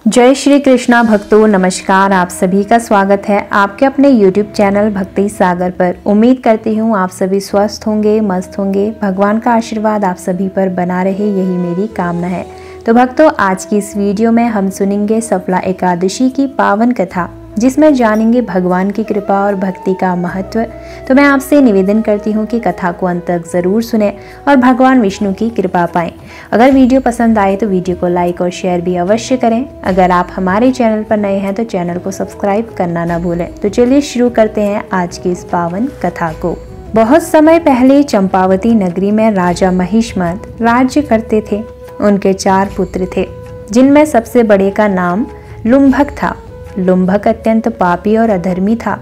जय श्री कृष्णा भक्तों, नमस्कार। आप सभी का स्वागत है आपके अपने YouTube चैनल भक्ति सागर पर। उम्मीद करती हूँ आप सभी स्वस्थ होंगे, मस्त होंगे। भगवान का आशीर्वाद आप सभी पर बना रहे, यही मेरी कामना है। तो भक्तों, आज की इस वीडियो में हम सुनेंगे सफला एकादशी की पावन कथा, जिसमें जानेंगे भगवान की कृपा और भक्ति का महत्व। तो मैं आपसे निवेदन करती हूँ कि कथा को अंत तक जरूर सुने और भगवान विष्णु की कृपा पाएं। अगर वीडियो पसंद आए तो वीडियो को लाइक और शेयर भी अवश्य करें। अगर आप हमारे चैनल पर नए हैं तो चैनल को सब्सक्राइब करना ना भूलें। तो चलिए शुरू करते हैं आज की इस पावन कथा को। बहुत समय पहले चंपावती नगरी में राजा महिष्मत राज्य करते थे। उनके 4 पुत्र थे, जिनमें सबसे बड़े का नाम लुम्भक था। लुम्भक अत्यंत पापी और अधर्मी था।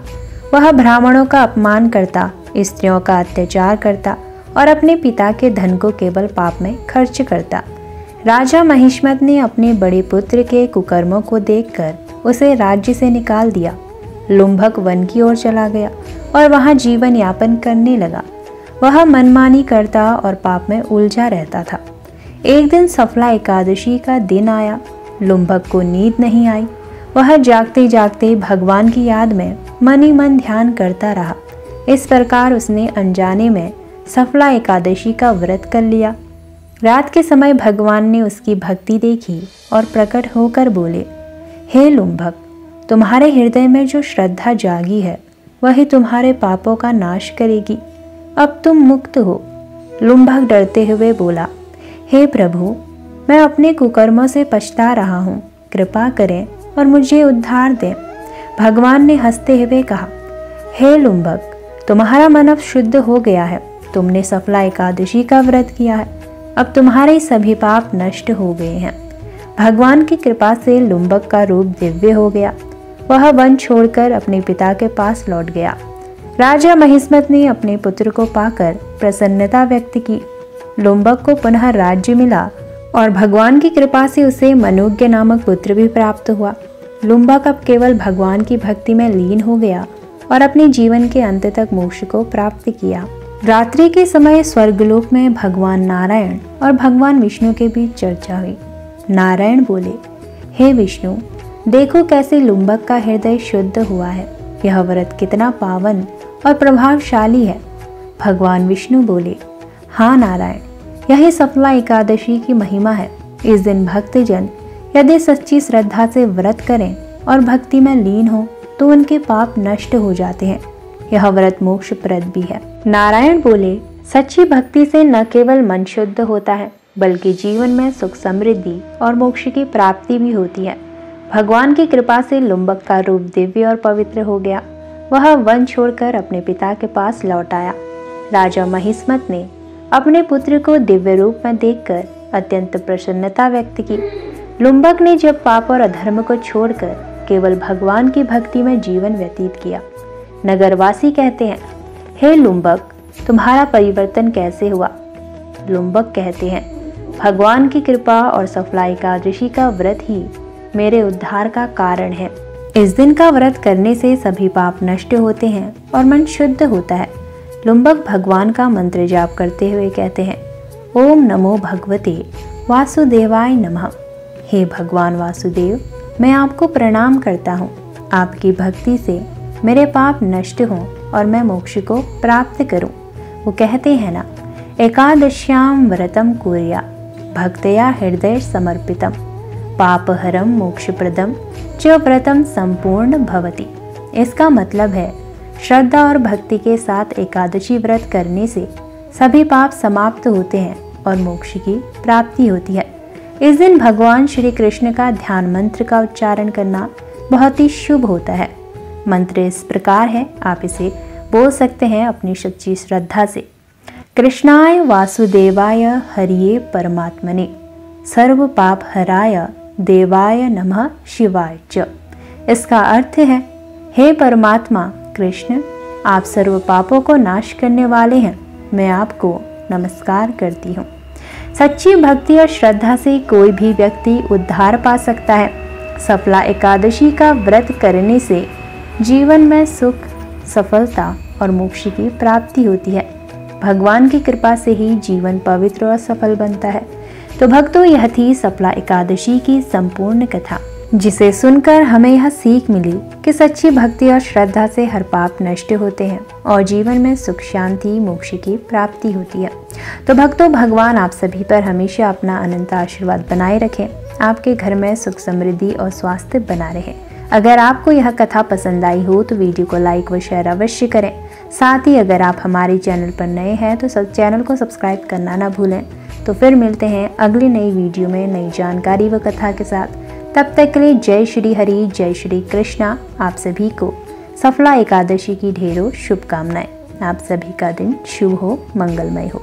वह ब्राह्मणों का अपमान करता, स्त्रियों का अत्याचार करता और अपने पिता के धन को केवल पाप में खर्च करता। राजा महिष्मत ने अपने बड़े पुत्र के कुकर्मों को देखकर उसे राज्य से निकाल दिया। लुम्भक वन की ओर चला गया और वहां जीवन यापन करने लगा। वह मनमानी करता और पाप में उलझा रहता था। एक दिन सफला एकादशी का दिन आया। लुम्भक को नींद नहीं आई। वह जागते जागते भगवान की याद में मन ही मन ध्यान करता रहा। इस प्रकार उसने अनजाने में सफला एकादशी का व्रत कर लिया। रात के समय भगवान ने उसकी भक्ति देखी और प्रकट होकर बोले, हे लुम्भक, तुम्हारे हृदय में जो श्रद्धा जागी है वही तुम्हारे पापों का नाश करेगी। अब तुम मुक्त हो। लुम्भक डरते हुए बोला, हे प्रभु, मैं अपने कुकर्मों से पछता रहा हूँ, कृपा करें और मुझे उद्धार दें। भगवान ने हंसते हुए कहा, हे लुम्भक, तुम्हारा मन अब शुद्ध हो गया है। तुमने सफला एकादशी का व्रत किया है। अब तुम्हारे सभी पाप नष्ट हो गए हैं। भगवान की कृपा से लुम्भक का रूप दिव्य हो गया। वह वन छोड़कर अपने पिता के पास लौट गया। राजा महिष्मत ने अपने पुत्र को पाकर प्रसन्नता व्यक्त की। लुम्भक को पुनः राज्य मिला और भगवान की कृपा से उसे मनुज्ञ नामक पुत्र भी प्राप्त हुआ। लुम्भक अब केवल भगवान की भक्ति में लीन हो गया और अपने जीवन के अंत तक मोक्ष को प्राप्त किया। रात्रि के समय स्वर्गलोक में भगवान नारायण और भगवान विष्णु के बीच चर्चा हुई। नारायण बोले, हे विष्णु, देखो कैसे लुम्भक का हृदय शुद्ध हुआ है। यह व्रत कितना पावन और प्रभावशाली है। भगवान विष्णु बोले, हाँ नारायण, यही सफला एकादशी की महिमा है। इस दिन भक्तजन यदि सच्ची श्रद्धा से व्रत करें और भक्ति में लीन हो तो उनके पाप नष्ट हो जाते हैं। यह व्रत मोक्षप्रद भी है। नारायण बोले, सच्ची भक्ति से न केवल मन शुद्ध होता है बल्कि जीवन में सुख समृद्धि और मोक्ष की प्राप्ति भी होती है। भगवान की कृपा से लुम्भक का रूप दिव्य और पवित्र हो गया। वह वन छोड़कर अपने पिता के पास लौट आया। राजा महिष्मत ने अपने पुत्र को दिव्य रूप में देखकर अत्यंत प्रसन्नता व्यक्त की। लुम्भक ने जब पाप और अधर्म को छोड़कर केवल भगवान की भक्ति में जीवन व्यतीत किया। नगरवासी कहते हैं, हे लुम्भक, तुम्हारा परिवर्तन कैसे हुआ? लुम्भक कहते हैं, भगवान की कृपा और सफला एकादशी का व्रत ही मेरे उद्धार का कारण है। इस दिन का व्रत करने से सभी पाप नष्ट होते हैं और मन शुद्ध होता है। लुम्भक भगवान का मंत्र जाप करते हुए कहते हैं, ओम नमो भगवते वासुदेवाय नमः। हे भगवान वासुदेव, मैं आपको प्रणाम करता हूँ। आपकी भक्ति से मेरे पाप नष्ट हों और मैं मोक्ष को प्राप्त करूँ। वो कहते हैं ना, एकादश्याम व्रतम कुर्या भक्तया हृदय समर्पितम पापहरम मोक्षप्रदम च व्रतम संपूर्ण भवति। इसका मतलब है, श्रद्धा और भक्ति के साथ एकादशी व्रत करने से सभी पाप समाप्त होते हैं और मोक्ष की प्राप्ति होती है। इस दिन भगवान श्री कृष्ण का ध्यान मंत्र का उच्चारण करना बहुत ही शुभ होता है। मंत्र इस प्रकार है, आप इसे बोल सकते हैं अपनी सच्ची श्रद्धा से। कृष्णाय वासुदेवाय हरिये परमात्मने सर्व पाप हराय देवाय नमः शिवाय च। इसका अर्थ है, हे परमात्मा कृष्ण, आप सर्व पापों को नाश करने वाले हैं। मैं आपको नमस्कार करती हूँ। सच्ची भक्ति और श्रद्धा से कोई भी व्यक्ति उद्धार पा सकता है। सफला एकादशी का व्रत करने से जीवन में सुख, सफलता और मोक्ष की प्राप्ति होती है। भगवान की कृपा से ही जीवन पवित्र और सफल बनता है। तो भक्तों, यह थी सफला एकादशी की संपूर्ण कथा। जिसे सुनकर हमें यह सीख मिली कि सच्ची भक्ति और श्रद्धा से हर पाप नष्ट होते हैं और जीवन में सुख शांति मोक्ष की प्राप्ति होती है। तो भक्तों, भगवान आप सभी पर हमेशा अपना अनंत आशीर्वाद बनाए रखें, आपके घर में सुख समृद्धि और स्वास्थ्य बना रहे। अगर आपको यह कथा पसंद आई हो तो वीडियो को लाइक व शेयर अवश्य करें। साथ ही अगर आप हमारे चैनल पर नए हैं तो चैनल को सब्सक्राइब करना ना भूलें। तो फिर मिलते हैं अगली नई वीडियो में नई जानकारी व कथा के साथ। तब तक के लिए जय श्री हरि, जय श्री कृष्णा। आप सभी को सफला एकादशी की ढेरों शुभकामनाएं। आप सभी का दिन शुभ हो, मंगलमय हो।